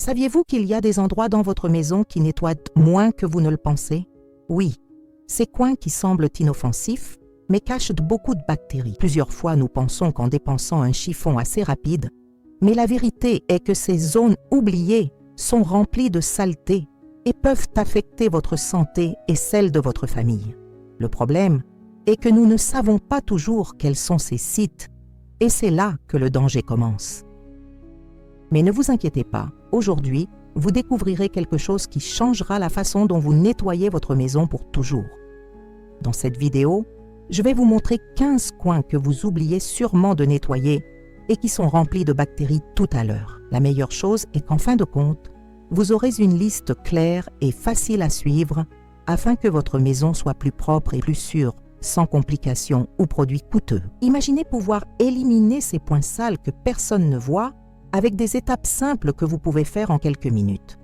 Saviez-vous qu'il y a des endroits dans votre maison qui nettoient moins que vous ne le pensez? Oui, ces coins qui semblent inoffensifs, mais cachent beaucoup de bactéries. Plusieurs fois, nous pensons qu'en dépensant un chiffon assez rapide, mais la vérité est que ces zones oubliées sont remplies de saleté et peuvent affecter votre santé et celle de votre famille. Le problème est que nous ne savons pas toujours quels sont ces sites, et c'est là que le danger commence. Mais ne vous inquiétez pas, aujourd'hui, vous découvrirez quelque chose qui changera la façon dont vous nettoyez votre maison pour toujours. Dans cette vidéo, je vais vous montrer 15 coins que vous oubliez sûrement de nettoyer et qui sont remplis de bactéries tout à l'heure. La meilleure chose est qu'en fin de compte, vous aurez une liste claire et facile à suivre afin que votre maison soit plus propre et plus sûre, sans complications ou produits coûteux. Imaginez pouvoir éliminer ces points sales que personne ne voit avec des étapes simples que vous pouvez faire en quelques minutes.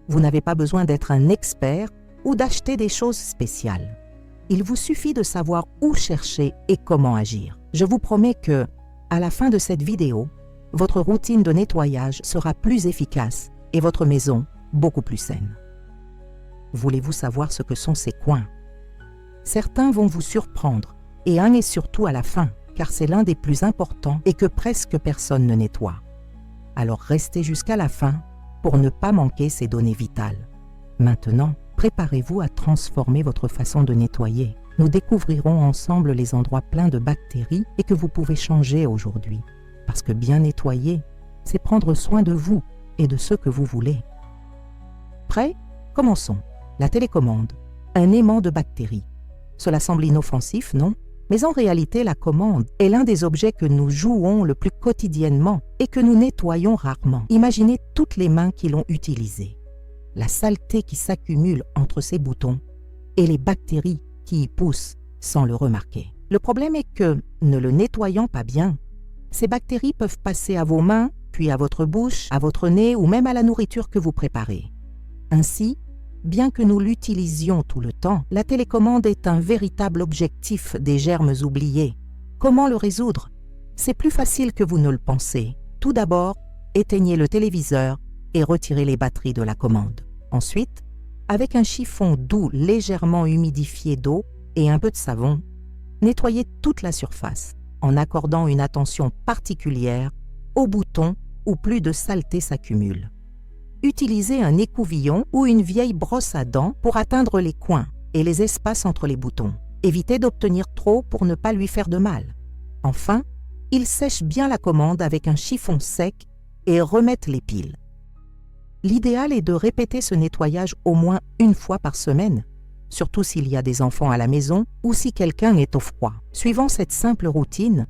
Vous n'avez pas besoin d'être un expert ou d'acheter des choses spéciales. Il vous suffit de savoir où chercher et comment agir. Je vous promets que, à la fin de cette vidéo, votre routine de nettoyage sera plus efficace et votre maison beaucoup plus saine. Voulez-vous savoir ce que sont ces coins? Certains vont vous surprendre, et un est surtout à la fin, car c'est l'un des plus importants et que presque personne ne nettoie. Alors restez jusqu'à la fin pour ne pas manquer ces données vitales. Maintenant, préparez-vous à transformer votre façon de nettoyer. Nous découvrirons ensemble les endroits pleins de bactéries et que vous pouvez changer aujourd'hui. Parce que bien nettoyer, c'est prendre soin de vous et de ceux que vous voulez. Prêts? Commençons. La télécommande, un aimant de bactéries. Cela semble inoffensif, non? Mais en réalité, la commande est l'un des objets que nous jouons le plus quotidiennement et que nous nettoyons rarement. Imaginez toutes les mains qui l'ont utilisé, la saleté qui s'accumule entre ces boutons et les bactéries qui y poussent sans le remarquer. Le problème est que, ne le nettoyant pas bien, ces bactéries peuvent passer à vos mains, puis à votre bouche, à votre nez ou même à la nourriture que vous préparez. Ainsi, bien que nous l'utilisions tout le temps, la télécommande est un véritable objectif des germes oubliés. Comment le résoudre? C'est plus facile que vous ne le pensez. Tout d'abord, éteignez le téléviseur et retirez les batteries de la commande. Ensuite, avec un chiffon doux légèrement humidifié d'eau et un peu de savon, nettoyez toute la surface en accordant une attention particulière aux boutons où plus de saleté s'accumule. Utilisez un écouvillon ou une vieille brosse à dents pour atteindre les coins et les espaces entre les boutons. Évitez d'obtenir trop pour ne pas lui faire de mal. Enfin, il sèche bien la commande avec un chiffon sec et remette les piles. L'idéal est de répéter ce nettoyage au moins une fois par semaine, surtout s'il y a des enfants à la maison ou si quelqu'un est au froid. Suivant cette simple routine,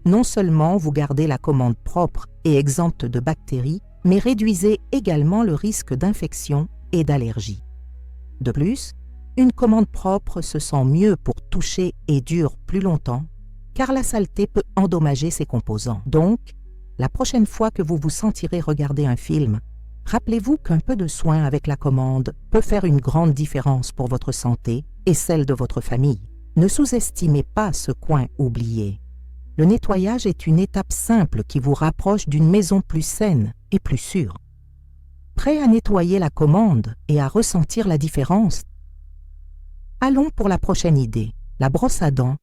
non seulement vous gardez la commande propre et exempte de bactéries, mais réduisez également le risque d'infection et d'allergie. De plus, une commande propre se sent mieux pour toucher et dure plus longtemps, car la saleté peut endommager ses composants. Donc, la prochaine fois que vous vous sentirez regarder un film, rappelez-vous qu'un peu de soin avec la commande peut faire une grande différence pour votre santé et celle de votre famille. Ne sous-estimez pas ce coin oublié. Le nettoyage est une étape simple qui vous rapproche d'une maison plus saine et plus sûre. Prêt à nettoyer la commande et à ressentir la différence? Allons pour la prochaine idée, la brosse à dents,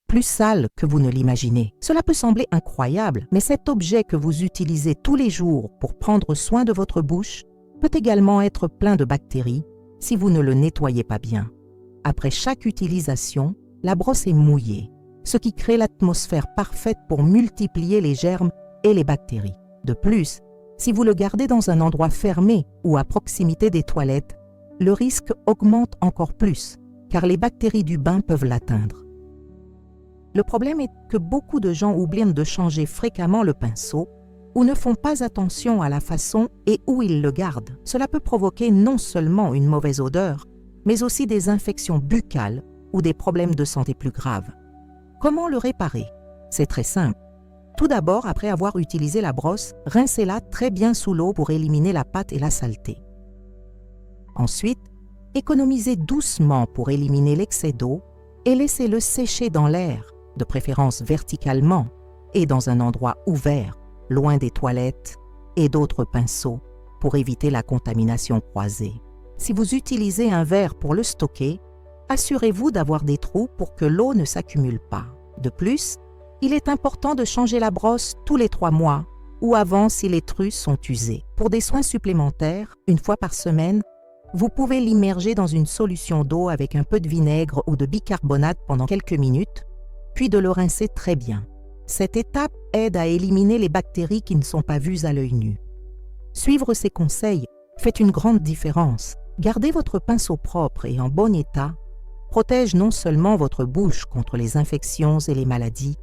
plus sale que vous ne l'imaginez. Cela peut sembler incroyable, mais cet objet que vous utilisez tous les jours pour prendre soin de votre bouche peut également être plein de bactéries si vous ne le nettoyez pas bien. Après chaque utilisation, la brosse est mouillée, ce qui crée l'atmosphère parfaite pour multiplier les germes et les bactéries. De plus, si vous le gardez dans un endroit fermé ou à proximité des toilettes, le risque augmente encore plus, car les bactéries du bain peuvent l'atteindre. Le problème est que beaucoup de gens oublient de changer fréquemment le pinceau ou ne font pas attention à la façon et où ils le gardent. Cela peut provoquer non seulement une mauvaise odeur, mais aussi des infections buccales ou des problèmes de santé plus graves. Comment le réparer? C'est très simple. Tout d'abord, après avoir utilisé la brosse, rincez-la très bien sous l'eau pour éliminer la pâte et la saleté. Ensuite, économisez doucement pour éliminer l'excès d'eau et laissez-le sécher dans l'air, de préférence verticalement et dans un endroit ouvert, loin des toilettes et d'autres pinceaux, pour éviter la contamination croisée. Si vous utilisez un verre pour le stocker, assurez-vous d'avoir des trous pour que l'eau ne s'accumule pas. De plus, il est important de changer la brosse tous les 3 mois ou avant si les trus sont usés. Pour des soins supplémentaires, 1 fois par semaine, vous pouvez l'immerger dans une solution d'eau avec un peu de vinaigre ou de bicarbonate pendant quelques minutes, puis de le rincer très bien. Cette étape aide à éliminer les bactéries qui ne sont pas vues à l'œil nu. Suivre ces conseils fait une grande différence. Garder votre pinceau propre et en bon état protège non seulement votre bouche contre les infections et les maladies,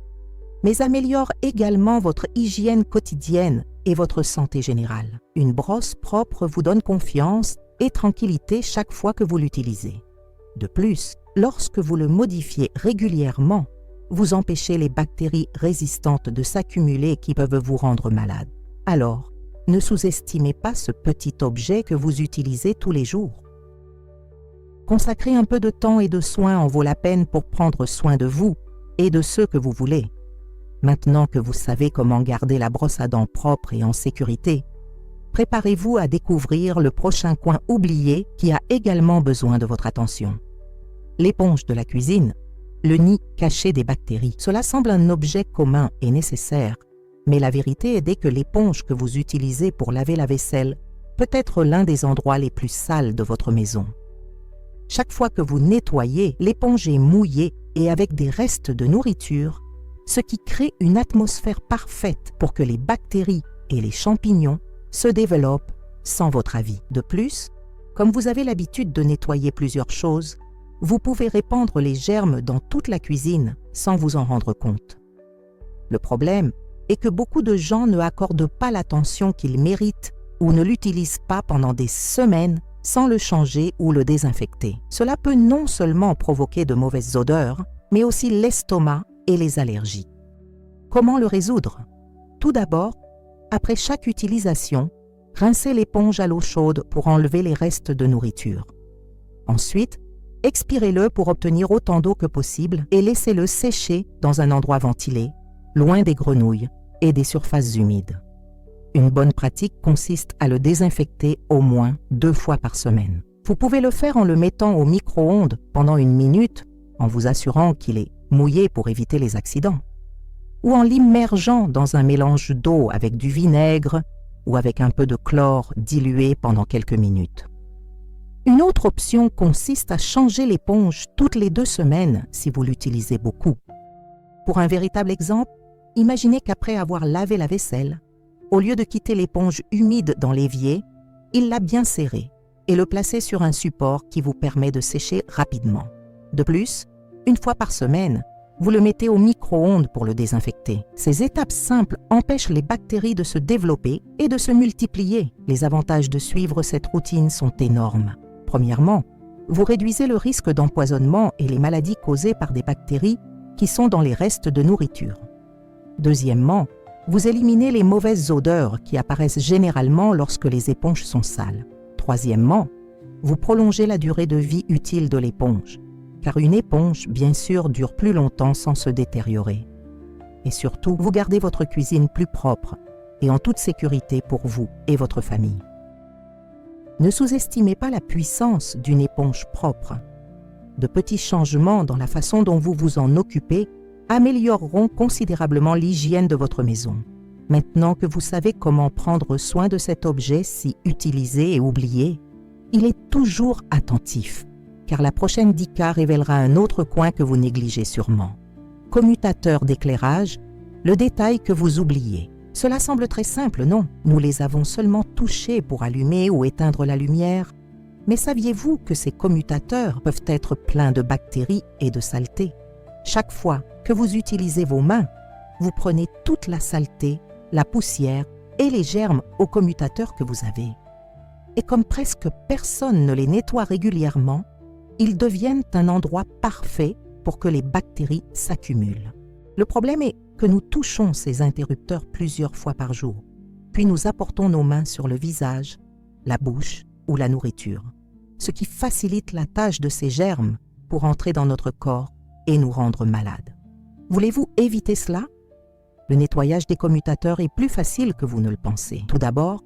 mais améliore également votre hygiène quotidienne et votre santé générale. Une brosse propre vous donne confiance et tranquillité chaque fois que vous l'utilisez. De plus, lorsque vous le modifiez régulièrement, vous empêchez les bactéries résistantes de s'accumuler qui peuvent vous rendre malade. Alors, ne sous-estimez pas ce petit objet que vous utilisez tous les jours. Consacrer un peu de temps et de soin en vaut la peine pour prendre soin de vous et de ceux que vous voulez. Maintenant que vous savez comment garder la brosse à dents propre et en sécurité, préparez-vous à découvrir le prochain coin oublié qui a également besoin de votre attention. L'éponge de la cuisine, le nid caché des bactéries. Cela semble un objet commun et nécessaire, mais la vérité est que l'éponge que vous utilisez pour laver la vaisselle peut être l'un des endroits les plus sales de votre maison. Chaque fois que vous nettoyez, l'éponge est mouillée et avec des restes de nourriture, ce qui crée une atmosphère parfaite pour que les bactéries et les champignons se développent sans votre avis. De plus, comme vous avez l'habitude de nettoyer plusieurs choses, vous pouvez répandre les germes dans toute la cuisine sans vous en rendre compte. Le problème est que beaucoup de gens ne accordent pas l'attention qu'ils méritent ou ne l'utilisent pas pendant des semaines sans le changer ou le désinfecter. Cela peut non seulement provoquer de mauvaises odeurs, mais aussi l'estomac et les allergies. Comment le résoudre? Tout d'abord, après chaque utilisation, rincez l'éponge à l'eau chaude pour enlever les restes de nourriture. Ensuite, expirez-le pour obtenir autant d'eau que possible et laissez-le sécher dans un endroit ventilé, loin des grenouilles et des surfaces humides. Une bonne pratique consiste à le désinfecter au moins 2 fois par semaine. Vous pouvez le faire en le mettant au micro-ondes pendant 1 minute, en vous assurant qu'il est mouillé pour éviter les accidents, ou en l'immergeant dans un mélange d'eau avec du vinaigre ou avec un peu de chlore dilué pendant quelques minutes. Une autre option consiste à changer l'éponge toutes les 2 semaines si vous l'utilisez beaucoup. Pour un véritable exemple, imaginez qu'après avoir lavé la vaisselle, au lieu de quitter l'éponge humide dans l'évier, il l'a bien serré et le placer sur un support qui vous permet de sécher rapidement. De plus, 1 fois par semaine, vous le mettez au micro-ondes pour le désinfecter. Ces étapes simples empêchent les bactéries de se développer et de se multiplier. Les avantages de suivre cette routine sont énormes. Premièrement, vous réduisez le risque d'empoisonnement et les maladies causées par des bactéries qui sont dans les restes de nourriture. Deuxièmement, vous éliminez les mauvaises odeurs qui apparaissent généralement lorsque les éponges sont sales. Troisièmement, vous prolongez la durée de vie utile de l'éponge, car une éponge, bien sûr, dure plus longtemps sans se détériorer. Et surtout, vous gardez votre cuisine plus propre et en toute sécurité pour vous et votre famille. Ne sous-estimez pas la puissance d'une éponge propre. De petits changements dans la façon dont vous vous en occupez amélioreront considérablement l'hygiène de votre maison. Maintenant que vous savez comment prendre soin de cet objet si utilisé et oublié, il est toujours attentif, car la prochaine DICA révélera un autre coin que vous négligez sûrement. Commutateur d'éclairage, le détail que vous oubliez. Cela semble très simple, non? Nous les avons seulement touchés pour allumer ou éteindre la lumière. Mais saviez-vous que ces commutateurs peuvent être pleins de bactéries et de saleté? Chaque fois que vous utilisez vos mains, vous prenez toute la saleté, la poussière et les germes au commutateur que vous avez. Et comme presque personne ne les nettoie régulièrement, ils deviennent un endroit parfait pour que les bactéries s'accumulent. Le problème est que nous touchons ces interrupteurs plusieurs fois par jour, puis nous apportons nos mains sur le visage, la bouche ou la nourriture, ce qui facilite la tâche de ces germes pour entrer dans notre corps et nous rendre malades. Voulez-vous éviter cela? Le nettoyage des commutateurs est plus facile que vous ne le pensez. Tout d'abord,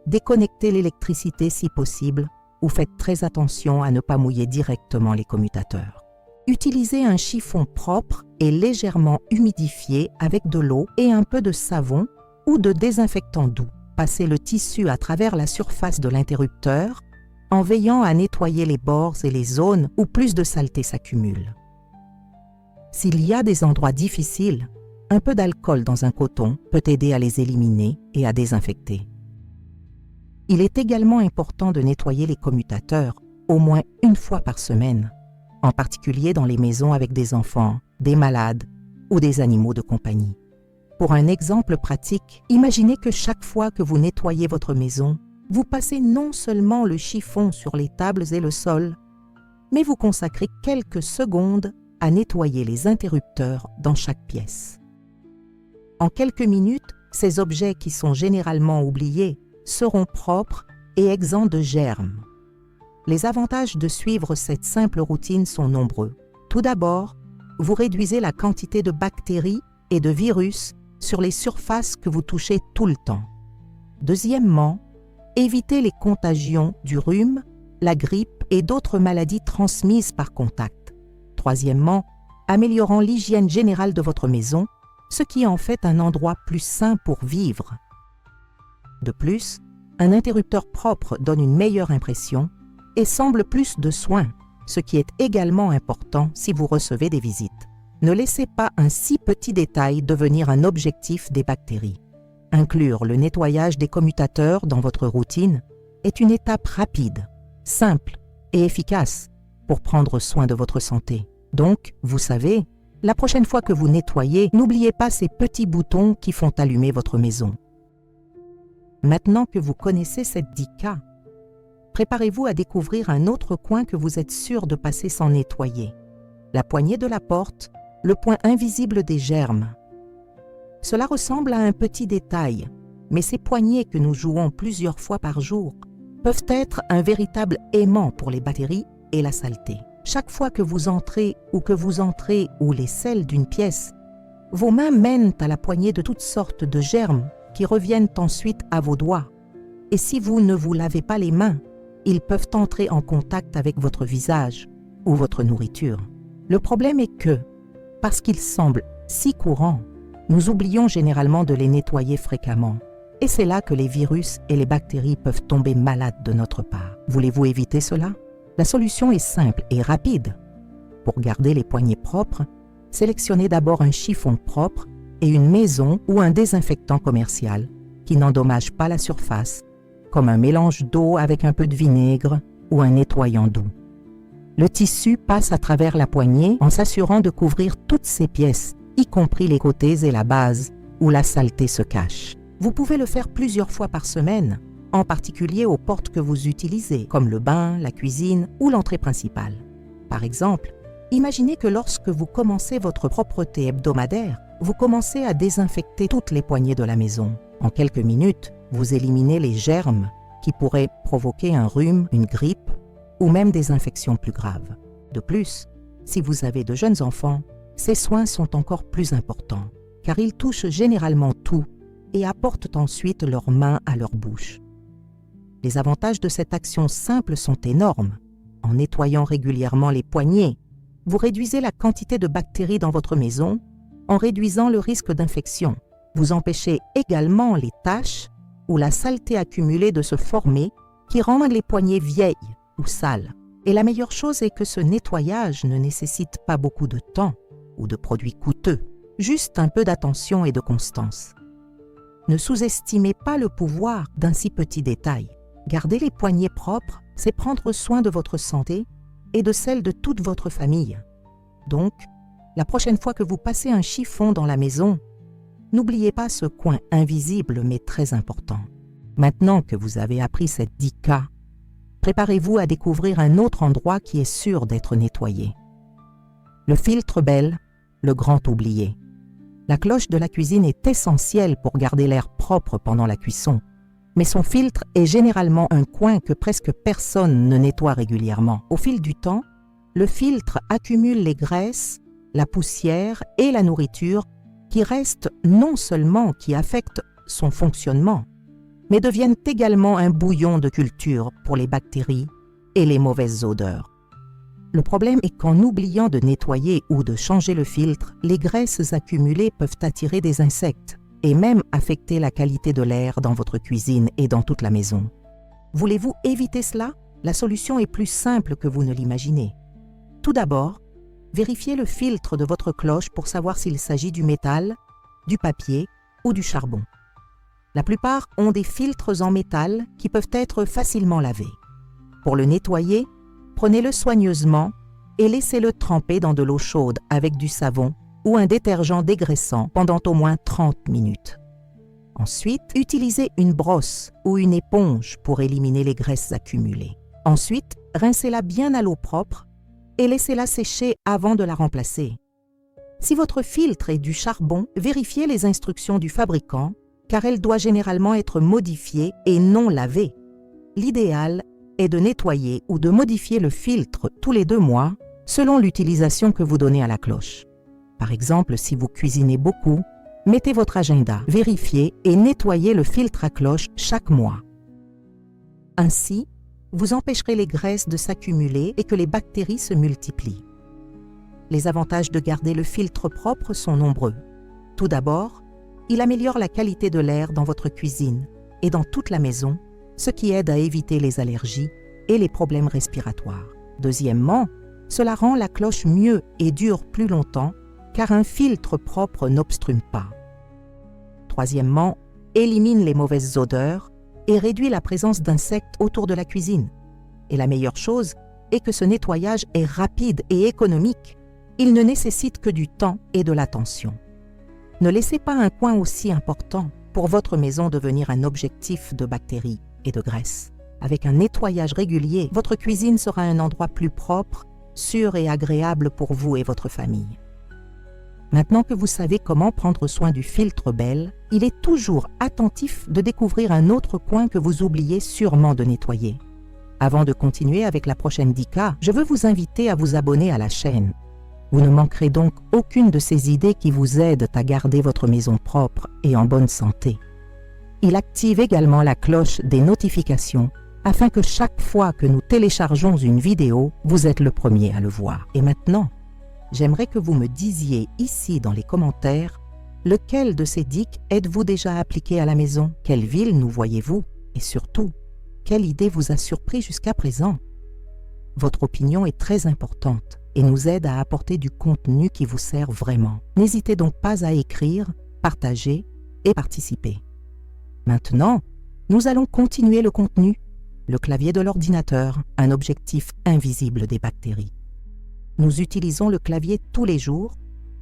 déconnectez l'électricité si possible ou faites très attention à ne pas mouiller directement les commutateurs. Utilisez un chiffon propre et légèrement humidifié avec de l'eau et un peu de savon ou de désinfectant doux. Passez le tissu à travers la surface de l'interrupteur en veillant à nettoyer les bords et les zones où plus de saleté s'accumule. S'il y a des endroits difficiles, un peu d'alcool dans un coton peut aider à les éliminer et à désinfecter. Il est également important de nettoyer les commutateurs au moins une fois par semaine, en particulier dans les maisons avec des enfants, des malades ou des animaux de compagnie. Pour un exemple pratique, imaginez que chaque fois que vous nettoyez votre maison, vous passez non seulement le chiffon sur les tables et le sol, mais vous consacrez quelques secondes à nettoyer les interrupteurs dans chaque pièce. En quelques minutes, ces objets qui sont généralement oubliés seront propres et exempts de germes. Les avantages de suivre cette simple routine sont nombreux. Tout d'abord, vous réduisez la quantité de bactéries et de virus sur les surfaces que vous touchez tout le temps. Deuxièmement, évitez les contagions du rhume, la grippe et d'autres maladies transmises par contact. Troisièmement, améliorant l'hygiène générale de votre maison, ce qui en fait un endroit plus sain pour vivre. De plus, un interrupteur propre donne une meilleure impression et semble plus de soin, ce qui est également important si vous recevez des visites. Ne laissez pas un si petit détail devenir un objectif des bactéries. Inclure le nettoyage des commutateurs dans votre routine est une étape rapide, simple et efficace pour prendre soin de votre santé. Donc, vous savez, la prochaine fois que vous nettoyez, n'oubliez pas ces petits boutons qui font allumer votre maison. Maintenant que vous connaissez cette 10K, préparez-vous à découvrir un autre coin que vous êtes sûr de passer sans nettoyer. La poignée de la porte, le point invisible des germes. Cela ressemble à un petit détail, mais ces poignées que nous jouons plusieurs fois par jour peuvent être un véritable aimant pour les bactéries et la saleté. Chaque fois que vous entrez ou les selles d'une pièce, vos mains mènent à la poignée de toutes sortes de germes qui reviennent ensuite à vos doigts. Et si vous ne vous lavez pas les mains, ils peuvent entrer en contact avec votre visage ou votre nourriture. Le problème est que, parce qu'ils semblent si courants, nous oublions généralement de les nettoyer fréquemment. Et c'est là que les virus et les bactéries peuvent tomber malades de notre part. Voulez-vous éviter cela? La solution est simple et rapide. Pour garder les poignées propres, sélectionnez d'abord un chiffon propre et une maison ou un désinfectant commercial qui n'endommage pas la surface, comme un mélange d'eau avec un peu de vinaigre ou un nettoyant doux. Le tissu passe à travers la poignée en s'assurant de couvrir toutes ces pièces, y compris les côtés et la base, où la saleté se cache. Vous pouvez le faire plusieurs fois par semaine, en particulier aux portes que vous utilisez, comme le bain, la cuisine ou l'entrée principale. Par exemple, imaginez que lorsque vous commencez votre propreté hebdomadaire, vous commencez à désinfecter toutes les poignées de la maison. En quelques minutes, vous éliminez les germes qui pourraient provoquer un rhume, une grippe ou même des infections plus graves. De plus, si vous avez de jeunes enfants, ces soins sont encore plus importants, car ils touchent généralement tout et apportent ensuite leurs mains à leur bouche. Les avantages de cette action simple sont énormes. En nettoyant régulièrement les poignées, vous réduisez la quantité de bactéries dans votre maison en réduisant le risque d'infection. Vous empêchez également les taches ou la saleté accumulée de se former qui rendent les poignées vieilles ou sales. Et la meilleure chose est que ce nettoyage ne nécessite pas beaucoup de temps ou de produits coûteux, juste un peu d'attention et de constance. Ne sous-estimez pas le pouvoir d'un si petit détail. Garder les poignées propres, c'est prendre soin de votre santé et de celle de toute votre famille. Donc, la prochaine fois que vous passez un chiffon dans la maison, n'oubliez pas ce coin invisible mais très important. Maintenant que vous avez appris cette 10K, préparez-vous à découvrir un autre endroit qui est sûr d'être nettoyé. Le filtre Bell, le grand oublié. La cloche de la cuisine est essentielle pour garder l'air propre pendant la cuisson, mais son filtre est généralement un coin que presque personne ne nettoie régulièrement. Au fil du temps, le filtre accumule les graisses, la poussière et la nourriture qui affectent son fonctionnement, mais deviennent également un bouillon de culture pour les bactéries et les mauvaises odeurs. Le problème est qu'en oubliant de nettoyer ou de changer le filtre, les graisses accumulées peuvent attirer des insectes et même affecter la qualité de l'air dans votre cuisine et dans toute la maison. Voulez-vous éviter cela? La solution est plus simple que vous ne l'imaginez. Tout d'abord, vérifiez le filtre de votre cloche pour savoir s'il s'agit du métal, du papier ou du charbon. La plupart ont des filtres en métal qui peuvent être facilement lavés. Pour le nettoyer, prenez-le soigneusement et laissez-le tremper dans de l'eau chaude avec du savon ou un détergent dégraissant pendant au moins 30 minutes. Ensuite, utilisez une brosse ou une éponge pour éliminer les graisses accumulées. Ensuite, rincez-la bien à l'eau propre et laissez-la sécher avant de la remplacer. Si votre filtre est du charbon, vérifiez les instructions du fabricant car elle doit généralement être modifiée et non lavée. L'idéal est de nettoyer ou de modifier le filtre tous les 2 mois selon l'utilisation que vous donnez à la cloche. Par exemple, si vous cuisinez beaucoup, mettez votre agenda, vérifiez et nettoyez le filtre à cloche chaque mois. Ainsi, vous empêcherez les graisses de s'accumuler et que les bactéries se multiplient. Les avantages de garder le filtre propre sont nombreux. Tout d'abord, il améliore la qualité de l'air dans votre cuisine et dans toute la maison, ce qui aide à éviter les allergies et les problèmes respiratoires. Deuxièmement, cela rend la cloche mieux et dure plus longtemps car un filtre propre n'obstrue pas. Troisièmement, élimine les mauvaises odeurs et réduit la présence d'insectes autour de la cuisine. Et la meilleure chose est que ce nettoyage est rapide et économique. Il ne nécessite que du temps et de l'attention. Ne laissez pas un coin aussi important pour votre maison devenir un objectif de bactéries et de graisses. Avec un nettoyage régulier, votre cuisine sera un endroit plus propre, sûr et agréable pour vous et votre famille. Maintenant que vous savez comment prendre soin du filtre Bell, il est toujours attentif de découvrir un autre coin que vous oubliez sûrement de nettoyer. Avant de continuer avec la prochaine Dika, je veux vous inviter à vous abonner à la chaîne. Vous ne manquerez donc aucune de ces idées qui vous aident à garder votre maison propre et en bonne santé. Il active également la cloche des notifications afin que chaque fois que nous téléchargeons une vidéo, vous êtes le premier à le voir. Et maintenant, j'aimerais que vous me disiez ici dans les commentaires lequel de ces dicks êtes-vous déjà appliqué à la maison, quelle ville nous voyez-vous et surtout, quelle idée vous a surpris jusqu'à présent. Votre opinion est très importante et nous aide à apporter du contenu qui vous sert vraiment. N'hésitez donc pas à écrire, partager et participer. Maintenant, nous allons continuer le contenu. Le clavier de l'ordinateur, un objectif invisible des bactéries. Nous utilisons le clavier tous les jours,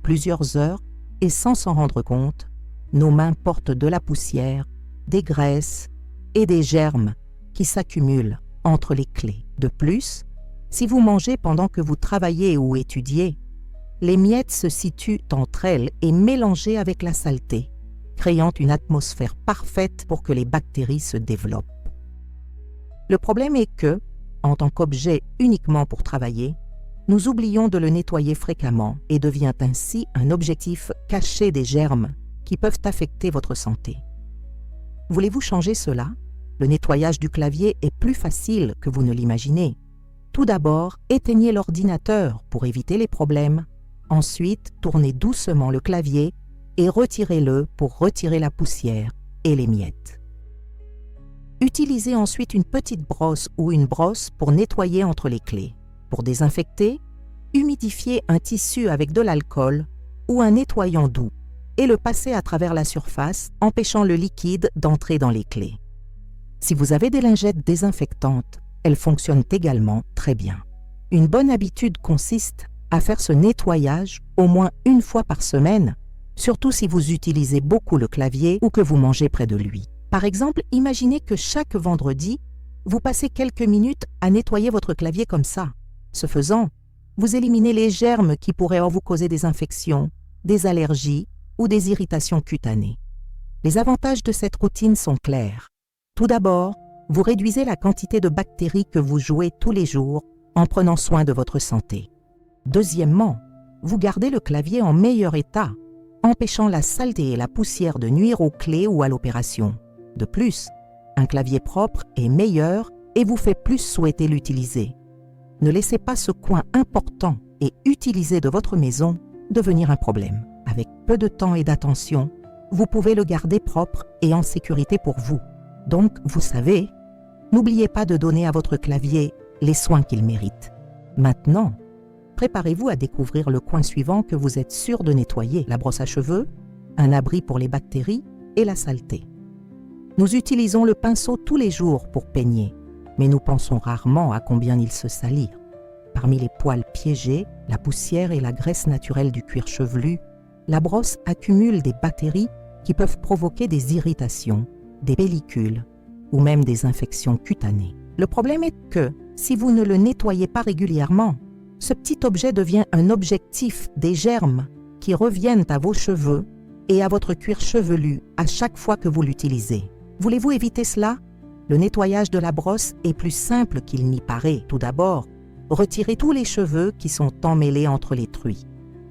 plusieurs heures, et sans s'en rendre compte, nos mains portent de la poussière, des graisses et des germes qui s'accumulent entre les clés. De plus, si vous mangez pendant que vous travaillez ou étudiez, les miettes se situent entre elles et mélangées avec la saleté, créant une atmosphère parfaite pour que les bactéries se développent. Le problème est que, en tant qu'objet uniquement pour travailler, nous oublions de le nettoyer fréquemment et devient ainsi un objectif caché des germes qui peuvent affecter votre santé. Voulez-vous changer cela? Le nettoyage du clavier est plus facile que vous ne l'imaginez. Tout d'abord, éteignez l'ordinateur pour éviter les problèmes. Ensuite, tournez doucement le clavier et retirez-le pour retirer la poussière et les miettes. Utilisez ensuite une petite brosse ou une brosse pour nettoyer entre les clés. Pour désinfecter, humidifiez un tissu avec de l'alcool ou un nettoyant doux et le passez à travers la surface, empêchant le liquide d'entrer dans les clés. Si vous avez des lingettes désinfectantes, elles fonctionnent également très bien. Une bonne habitude consiste à faire ce nettoyage au moins une fois par semaine, surtout si vous utilisez beaucoup le clavier ou que vous mangez près de lui. Par exemple, imaginez que chaque vendredi, vous passez quelques minutes à nettoyer votre clavier comme ça. Ce faisant, vous éliminez les germes qui pourraient vous causer des infections, des allergies ou des irritations cutanées. Les avantages de cette routine sont clairs. Tout d'abord, vous réduisez la quantité de bactéries que vous jouez tous les jours en prenant soin de votre santé. Deuxièmement, vous gardez le clavier en meilleur état, empêchant la saleté et la poussière de nuire aux clés ou à l'opération. De plus, Un clavier propre est meilleur et vous fait plus souhaiter l'utiliser. Ne laissez pas ce coin important et utilisé de votre maison devenir un problème. Avec peu de temps et d'attention, vous pouvez le garder propre et en sécurité pour vous. Donc, vous savez, n'oubliez pas de donner à votre clavier les soins qu'il mérite. Maintenant, préparez-vous à découvrir le coin suivant que vous êtes sûr de nettoyer: la brosse à cheveux, un abri pour les bactéries et la saleté. Nous utilisons le pinceau tous les jours pour peigner, mais nous pensons rarement à combien il se salit. Parmi les poils piégés, la poussière et la graisse naturelle du cuir chevelu, la brosse accumule des bactéries qui peuvent provoquer des irritations, des pellicules ou même des infections cutanées. Le problème est que, si vous ne le nettoyez pas régulièrement, ce petit objet devient un objectif des germes qui reviennent à vos cheveux et à votre cuir chevelu à chaque fois que vous l'utilisez. Voulez-vous éviter cela? Le nettoyage de la brosse est plus simple qu'il n'y paraît. Tout d'abord, retirez tous les cheveux qui sont emmêlés entre les truies.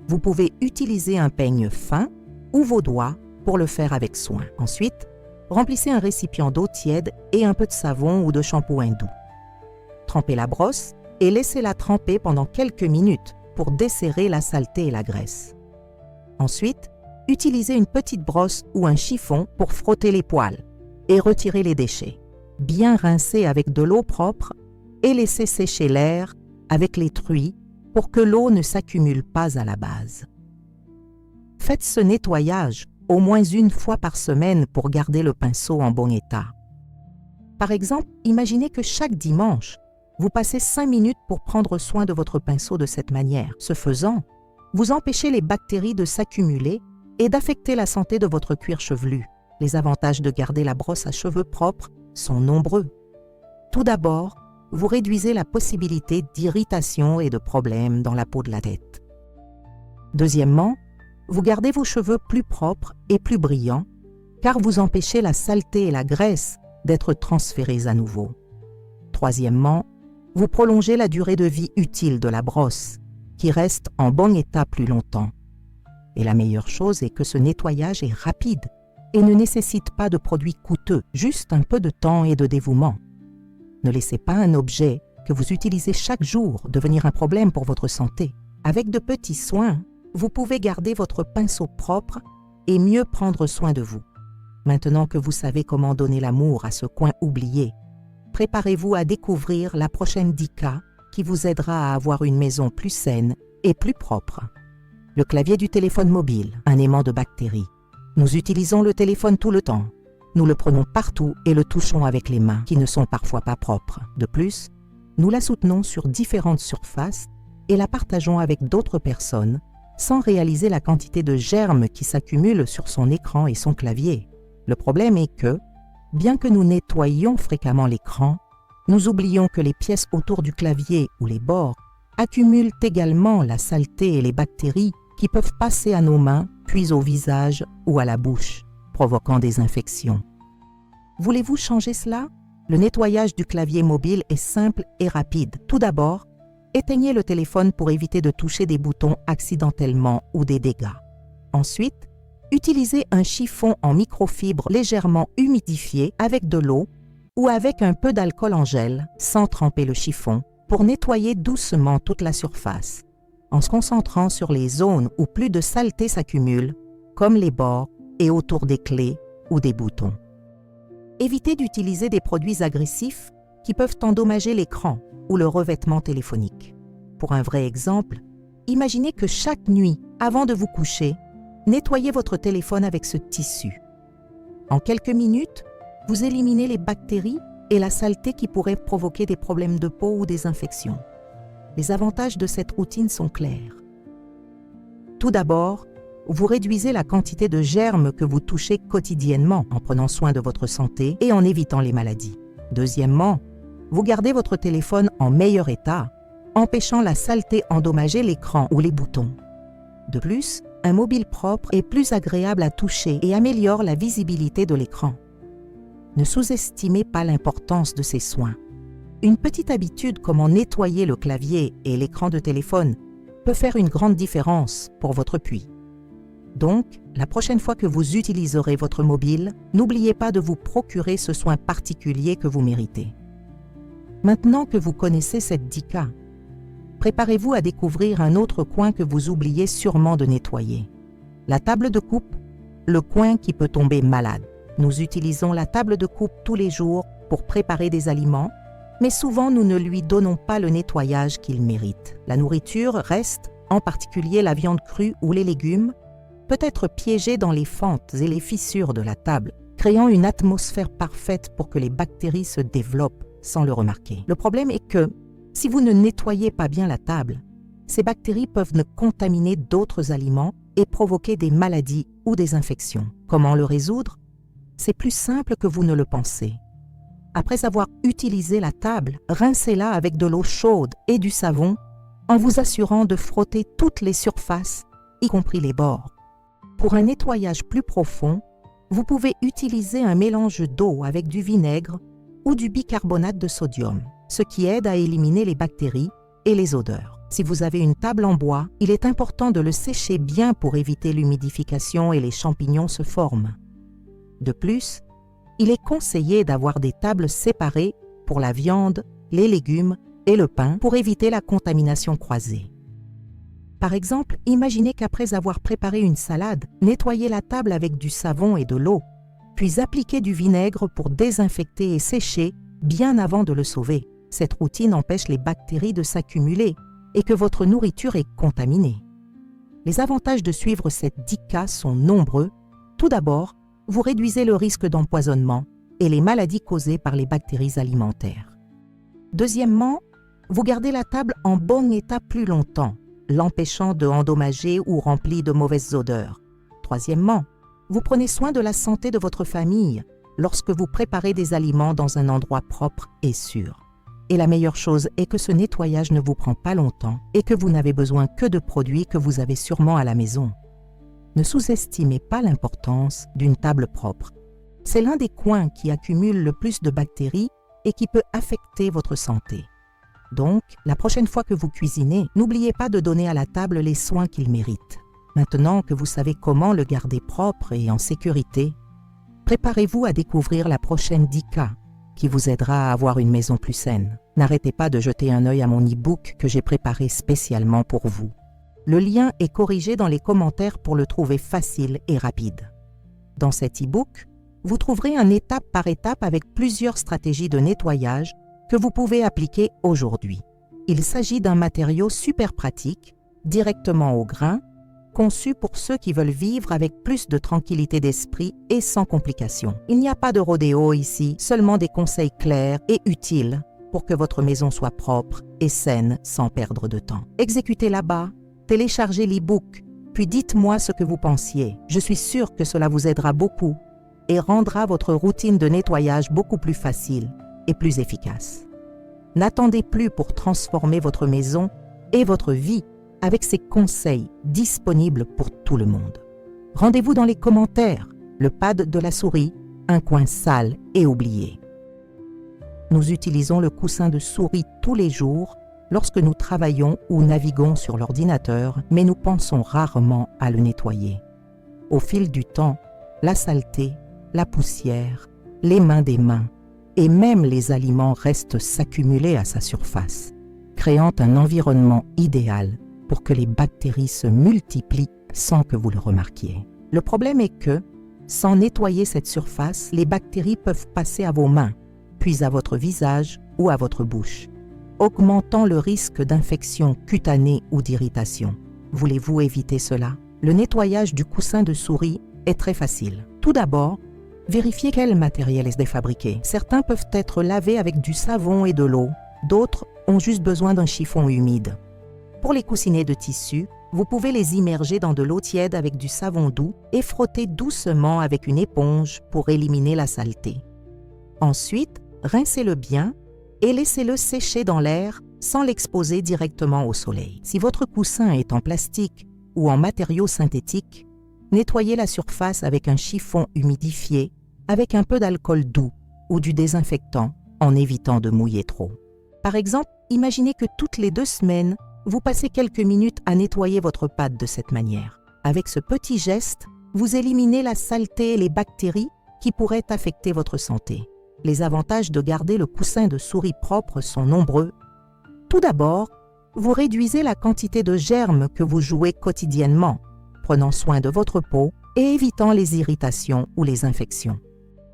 Vous pouvez utiliser un peigne fin ou vos doigts pour le faire avec soin. Ensuite, remplissez un récipient d'eau tiède et un peu de savon ou de shampoing doux. Trempez la brosse et laissez-la tremper pendant quelques minutes pour desserrer la saleté et la graisse. Ensuite, utilisez une petite brosse ou un chiffon pour frotter les poils et retirer les déchets. Bien rincer avec de l'eau propre et laisser sécher l'air avec les truies pour que l'eau ne s'accumule pas à la base. Faites ce nettoyage au moins une fois par semaine pour garder le pinceau en bon état. Par exemple, imaginez que chaque dimanche, vous passez 5 minutes pour prendre soin de votre pinceau de cette manière. Ce faisant, vous empêchez les bactéries de s'accumuler et d'affecter la santé de votre cuir chevelu. Les avantages de garder la brosse à cheveux propre sont nombreux. Tout d'abord, vous réduisez la possibilité d'irritation et de problèmes dans la peau de la tête. Deuxièmement, vous gardez vos cheveux plus propres et plus brillants car vous empêchez la saleté et la graisse d'être transférées à nouveau. Troisièmement, vous prolongez la durée de vie utile de la brosse qui reste en bon état plus longtemps. Et la meilleure chose est que ce nettoyage est rapide et ne nécessite pas de produits coûteux, juste un peu de temps et de dévouement. Ne laissez pas un objet que vous utilisez chaque jour devenir un problème pour votre santé. Avec de petits soins, vous pouvez garder votre pinceau propre et mieux prendre soin de vous. Maintenant que vous savez comment donner l'amour à ce coin oublié, préparez-vous à découvrir la prochaine 10 cas qui vous aidera à avoir une maison plus saine et plus propre. Le clavier du téléphone mobile, un aimant de bactéries. Nous utilisons le téléphone tout le temps. Nous le prenons partout et le touchons avec les mains, qui ne sont parfois pas propres. De plus, nous la soutenons sur différentes surfaces et la partageons avec d'autres personnes, sans réaliser la quantité de germes qui s'accumulent sur son écran et son clavier. Le problème est que, bien que nous nettoyions fréquemment l'écran, nous oublions que les pièces autour du clavier ou les bords accumulent également la saleté et les bactéries qui peuvent passer à nos mains, puis au visage ou à la bouche, provoquant des infections. Voulez-vous changer cela? Le nettoyage du clavier mobile est simple et rapide. Tout d'abord, éteignez le téléphone pour éviter de toucher des boutons accidentellement ou des dégâts. Ensuite, utilisez un chiffon en microfibre légèrement humidifié avec de l'eau ou avec un peu d'alcool en gel, sans tremper le chiffon, pour nettoyer doucement toute la surface, en se concentrant sur les zones où plus de saleté s'accumule, comme les bords et autour des clés ou des boutons. Évitez d'utiliser des produits agressifs qui peuvent endommager l'écran ou le revêtement téléphonique. Pour un vrai exemple, imaginez que chaque nuit, avant de vous coucher, nettoyez votre téléphone avec ce tissu. En quelques minutes, vous éliminez les bactéries et la saleté qui pourraient provoquer des problèmes de peau ou des infections. Les avantages de cette routine sont clairs. Tout d'abord, vous réduisez la quantité de germes que vous touchez quotidiennement en prenant soin de votre santé et en évitant les maladies. Deuxièmement, vous gardez votre téléphone en meilleur état, empêchant la saleté endommager l'écran ou les boutons. De plus, un mobile propre est plus agréable à toucher et améliore la visibilité de l'écran. Ne sous-estimez pas l'importance de ces soins. Une petite habitude comme en nettoyer le clavier et l'écran de téléphone peut faire une grande différence pour votre puits. Donc, la prochaine fois que vous utiliserez votre mobile, n'oubliez pas de vous procurer ce soin particulier que vous méritez. Maintenant que vous connaissez cette 10K, préparez-vous à découvrir un autre coin que vous oubliez sûrement de nettoyer. La table de coupe, le coin qui peut tomber malade. Nous utilisons la table de coupe tous les jours pour préparer des aliments, mais souvent nous ne lui donnons pas le nettoyage qu'il mérite. La nourriture reste, en particulier la viande crue ou les légumes, peut être piégée dans les fentes et les fissures de la table, créant une atmosphère parfaite pour que les bactéries se développent sans le remarquer. Le problème est que, si vous ne nettoyez pas bien la table, ces bactéries peuvent contaminer d'autres aliments et provoquer des maladies ou des infections. Comment le résoudre? C'est plus simple que vous ne le pensez. Après avoir utilisé la table, rincez-la avec de l'eau chaude et du savon en vous assurant de frotter toutes les surfaces, y compris les bords. Pour un nettoyage plus profond, vous pouvez utiliser un mélange d'eau avec du vinaigre ou du bicarbonate de sodium, ce qui aide à éliminer les bactéries et les odeurs. Si vous avez une table en bois, il est important de le sécher bien pour éviter l'humidification et les champignons se forment. De plus, il est conseillé d'avoir des tables séparées pour la viande, les légumes et le pain pour éviter la contamination croisée. Par exemple, imaginez qu'après avoir préparé une salade, nettoyez la table avec du savon et de l'eau, puis appliquez du vinaigre pour désinfecter et sécher bien avant de le sauver. Cette routine empêche les bactéries de s'accumuler et que votre nourriture est contaminée. Les avantages de suivre cette 10K sont nombreux. Tout d'abord, vous réduisez le risque d'empoisonnement et les maladies causées par les bactéries alimentaires. Deuxièmement, vous gardez la table en bon état plus longtemps, l'empêchant de endommager ou remplie de mauvaises odeurs. Troisièmement, vous prenez soin de la santé de votre famille lorsque vous préparez des aliments dans un endroit propre et sûr. Et la meilleure chose est que ce nettoyage ne vous prend pas longtemps et que vous n'avez besoin que de produits que vous avez sûrement à la maison. Ne sous-estimez pas l'importance d'une table propre. C'est l'un des coins qui accumule le plus de bactéries et qui peut affecter votre santé. Donc, la prochaine fois que vous cuisinez, n'oubliez pas de donner à la table les soins qu'il mérite. Maintenant que vous savez comment le garder propre et en sécurité, préparez-vous à découvrir la prochaine 10K qui vous aidera à avoir une maison plus saine. N'arrêtez pas de jeter un œil à mon e-book que j'ai préparé spécialement pour vous. Le lien est corrigé dans les commentaires pour le trouver facile et rapide. Dans cet e-book, vous trouverez un étape par étape avec plusieurs stratégies de nettoyage que vous pouvez appliquer aujourd'hui. Il s'agit d'un matériau super pratique, directement au grain, conçu pour ceux qui veulent vivre avec plus de tranquillité d'esprit et sans complications. Il n'y a pas de rodéo ici, seulement des conseils clairs et utiles pour que votre maison soit propre et saine sans perdre de temps. Exécutez là-bas, téléchargez l'e-book, puis dites-moi ce que vous pensiez. Je suis sûre que cela vous aidera beaucoup et rendra votre routine de nettoyage beaucoup plus facile et plus efficace. N'attendez plus pour transformer votre maison et votre vie avec ces conseils disponibles pour tout le monde. Rendez-vous dans les commentaires, le pad de la souris, un coin sale et oublié. Nous utilisons le coussin de souris tous les jours lorsque nous travaillons ou naviguons sur l'ordinateur, mais nous pensons rarement à le nettoyer. Au fil du temps, la saleté, la poussière, les mains des mains et même les aliments restent s'accumuler à sa surface, créant un environnement idéal pour que les bactéries se multiplient sans que vous le remarquiez. Le problème est que, sans nettoyer cette surface, les bactéries peuvent passer à vos mains, puis à votre visage ou à votre bouche, augmentant le risque d'infection cutanée ou d'irritation. Voulez-vous éviter cela? Le nettoyage du coussin de souris est très facile. Tout d'abord, vérifiez quel matériel est fabriqué. Certains peuvent être lavés avec du savon et de l'eau, d'autres ont juste besoin d'un chiffon humide. Pour les coussinets de tissu, vous pouvez les immerger dans de l'eau tiède avec du savon doux et frotter doucement avec une éponge pour éliminer la saleté. Ensuite, rincez-le bien et laissez-le sécher dans l'air sans l'exposer directement au soleil. Si votre coussin est en plastique ou en matériaux synthétiques, nettoyez la surface avec un chiffon humidifié avec un peu d'alcool doux ou du désinfectant en évitant de mouiller trop. Par exemple, imaginez que toutes les 2 semaines, vous passez quelques minutes à nettoyer votre pâte de cette manière. Avec ce petit geste, vous éliminez la saleté et les bactéries qui pourraient affecter votre santé. Les avantages de garder le coussin de souris propre sont nombreux. Tout d'abord, vous réduisez la quantité de germes que vous jouez quotidiennement, prenant soin de votre peau et évitant les irritations ou les infections.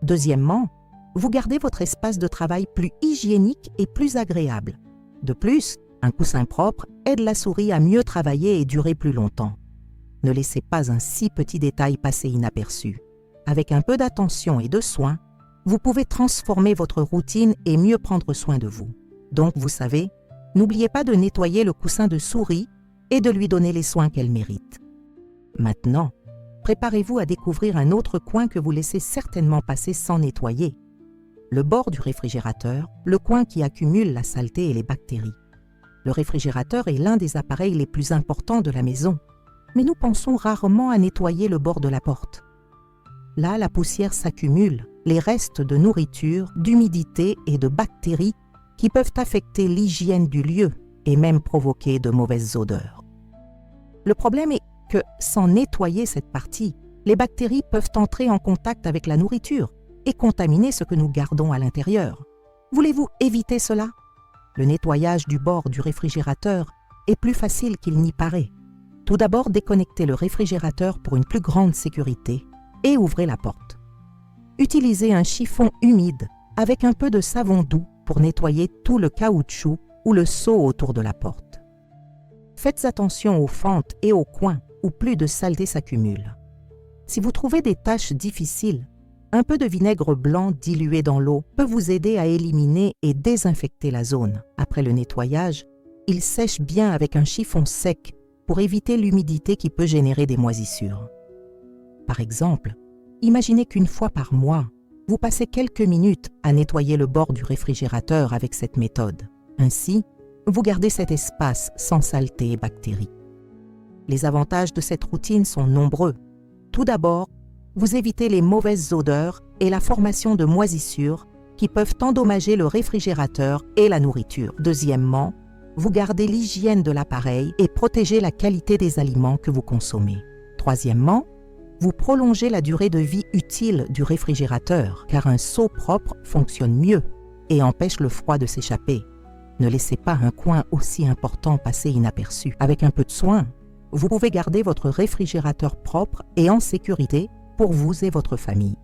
Deuxièmement, vous gardez votre espace de travail plus hygiénique et plus agréable. De plus, un coussin propre aide la souris à mieux travailler et durer plus longtemps. Ne laissez pas un si petit détail passer inaperçu. Avec un peu d'attention et de soin, vous pouvez transformer votre routine et mieux prendre soin de vous. Donc, vous savez, n'oubliez pas de nettoyer le coussin de souris et de lui donner les soins qu'elle mérite. Maintenant, préparez-vous à découvrir un autre coin que vous laissez certainement passer sans nettoyer. Le bord du réfrigérateur, le coin qui accumule la saleté et les bactéries. Le réfrigérateur est l'un des appareils les plus importants de la maison, mais nous pensons rarement à nettoyer le bord de la porte. Là, la poussière s'accumule, les restes de nourriture, d'humidité et de bactéries qui peuvent affecter l'hygiène du lieu et même provoquer de mauvaises odeurs. Le problème est que, sans nettoyer cette partie, les bactéries peuvent entrer en contact avec la nourriture et contaminer ce que nous gardons à l'intérieur. Voulez-vous éviter cela? Le nettoyage du bord du réfrigérateur est plus facile qu'il n'y paraît. Tout d'abord, déconnectez le réfrigérateur pour une plus grande sécurité et ouvrez la porte. Utilisez un chiffon humide avec un peu de savon doux pour nettoyer tout le caoutchouc ou le seau autour de la porte. Faites attention aux fentes et aux coins où plus de saleté s'accumule. Si vous trouvez des taches difficiles, un peu de vinaigre blanc dilué dans l'eau peut vous aider à éliminer et désinfecter la zone. Après le nettoyage, il sèche bien avec un chiffon sec pour éviter l'humidité qui peut générer des moisissures. Par exemple, imaginez qu'une fois par mois, vous passez quelques minutes à nettoyer le bord du réfrigérateur avec cette méthode. Ainsi, vous gardez cet espace sans saleté et bactéries. Les avantages de cette routine sont nombreux. Tout d'abord, vous évitez les mauvaises odeurs et la formation de moisissures qui peuvent endommager le réfrigérateur et la nourriture. Deuxièmement, vous gardez l'hygiène de l'appareil et protégez la qualité des aliments que vous consommez. Troisièmement, vous prolongez la durée de vie utile du réfrigérateur car un seau propre fonctionne mieux et empêche le froid de s'échapper. Ne laissez pas un coin aussi important passer inaperçu. Avec un peu de soin, vous pouvez garder votre réfrigérateur propre et en sécurité pour vous et votre famille.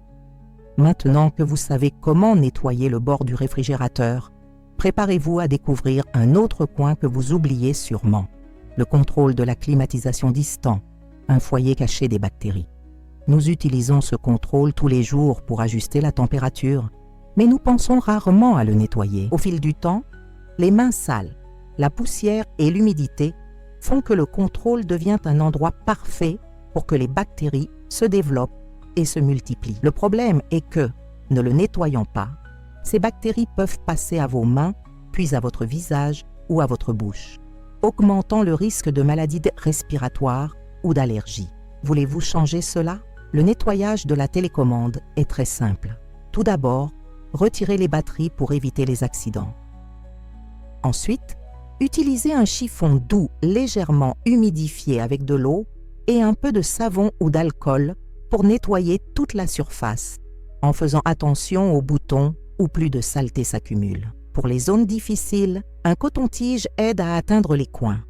Maintenant que vous savez comment nettoyer le bord du réfrigérateur, préparez-vous à découvrir un autre coin que vous oubliez sûrement, le contrôle de la climatisation distant, un foyer caché des bactéries. Nous utilisons ce contrôle tous les jours pour ajuster la température, mais nous pensons rarement à le nettoyer. Au fil du temps, les mains sales, la poussière et l'humidité font que le contrôle devient un endroit parfait pour que les bactéries se développent et se multiplient. Le problème est que, ne le nettoyant pas, ces bactéries peuvent passer à vos mains, puis à votre visage ou à votre bouche, augmentant le risque de maladies respiratoires ou d'allergies. Voulez-vous changer cela? Le nettoyage de la télécommande est très simple. Tout d'abord, retirez les batteries pour éviter les accidents. Ensuite, utilisez un chiffon doux légèrement humidifié avec de l'eau et un peu de savon ou d'alcool pour nettoyer toute la surface, en faisant attention aux boutons où plus de saleté s'accumule. Pour les zones difficiles, un coton-tige aide à atteindre les coins.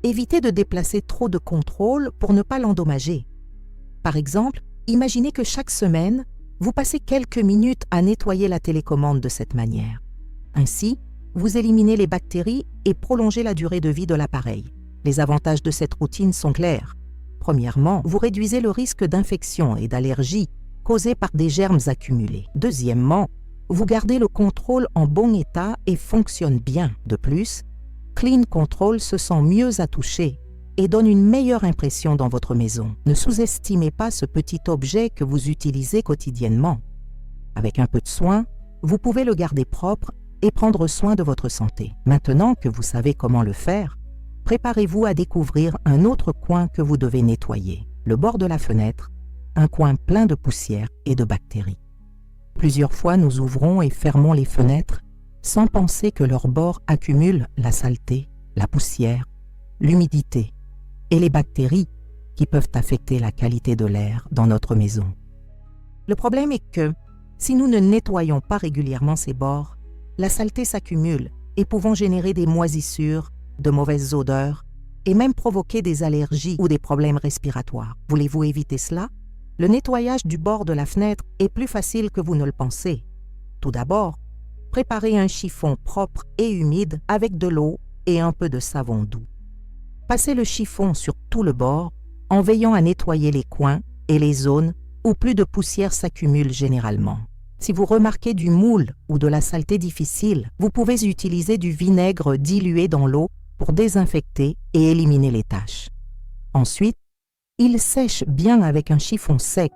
Évitez de déplacer trop de contrôle pour ne pas l'endommager. Par exemple, imaginez que chaque semaine, vous passez quelques minutes à nettoyer la télécommande de cette manière. Ainsi, vous éliminez les bactéries et prolongez la durée de vie de l'appareil. Les avantages de cette routine sont clairs. Premièrement, vous réduisez le risque d'infection et d'allergie causés par des germes accumulés. Deuxièmement, vous gardez le contrôle en bon état et fonctionne bien. De plus, Clean Control se sent mieux à toucher et donne une meilleure impression dans votre maison. Ne sous-estimez pas ce petit objet que vous utilisez quotidiennement. Avec un peu de soin, vous pouvez le garder propre et prendre soin de votre santé. Maintenant que vous savez comment le faire, préparez-vous à découvrir un autre coin que vous devez nettoyer, le bord de la fenêtre, un coin plein de poussière et de bactéries. Plusieurs fois, nous ouvrons et fermons les fenêtres sans penser que leur bord accumule la saleté, la poussière, l'humidité et les bactéries qui peuvent affecter la qualité de l'air dans notre maison. Le problème est que, si nous ne nettoyons pas régulièrement ces bords, la saleté s'accumule et pouvant générer des moisissures, de mauvaises odeurs et même provoquer des allergies ou des problèmes respiratoires. Voulez-vous éviter cela? Le nettoyage du bord de la fenêtre est plus facile que vous ne le pensez. Tout d'abord, préparez un chiffon propre et humide avec de l'eau et un peu de savon doux. Passez le chiffon sur tout le bord en veillant à nettoyer les coins et les zones où plus de poussière s'accumule généralement. Si vous remarquez du moule ou de la saleté difficile, vous pouvez utiliser du vinaigre dilué dans l'eau pour désinfecter et éliminer les taches. Ensuite, il sèche bien avec un chiffon sec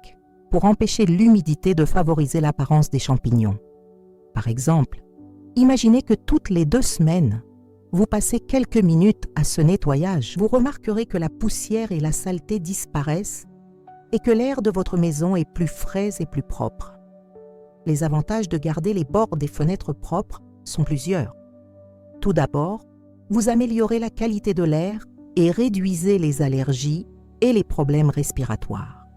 pour empêcher l'humidité de favoriser l'apparence des champignons. Par exemple, imaginez que toutes les 2 semaines, vous passez quelques minutes à ce nettoyage. Vous remarquerez que la poussière et la saleté disparaissent et que l'air de votre maison est plus frais et plus propre. Les avantages de garder les bords des fenêtres propres sont plusieurs. Tout d'abord, vous améliorez la qualité de l'air et réduisez les allergies et les problèmes respiratoires.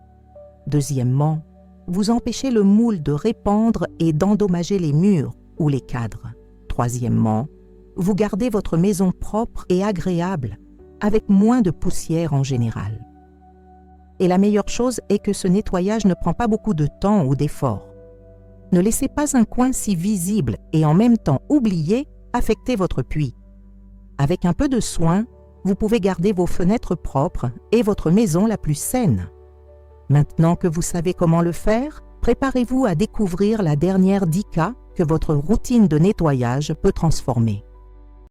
Deuxièmement, vous empêchez le moule de répandre et d'endommager les murs ou les cadres. Troisièmement, vous gardez votre maison propre et agréable avec moins de poussière en général. Et la meilleure chose est que ce nettoyage ne prend pas beaucoup de temps ou d'effort. Ne laissez pas un coin si visible et en même temps oublié affecter votre puits. Avec un peu de soin, vous pouvez garder vos fenêtres propres et votre maison la plus saine. Maintenant que vous savez comment le faire, préparez-vous à découvrir la dernière 10 cas que votre routine de nettoyage peut transformer.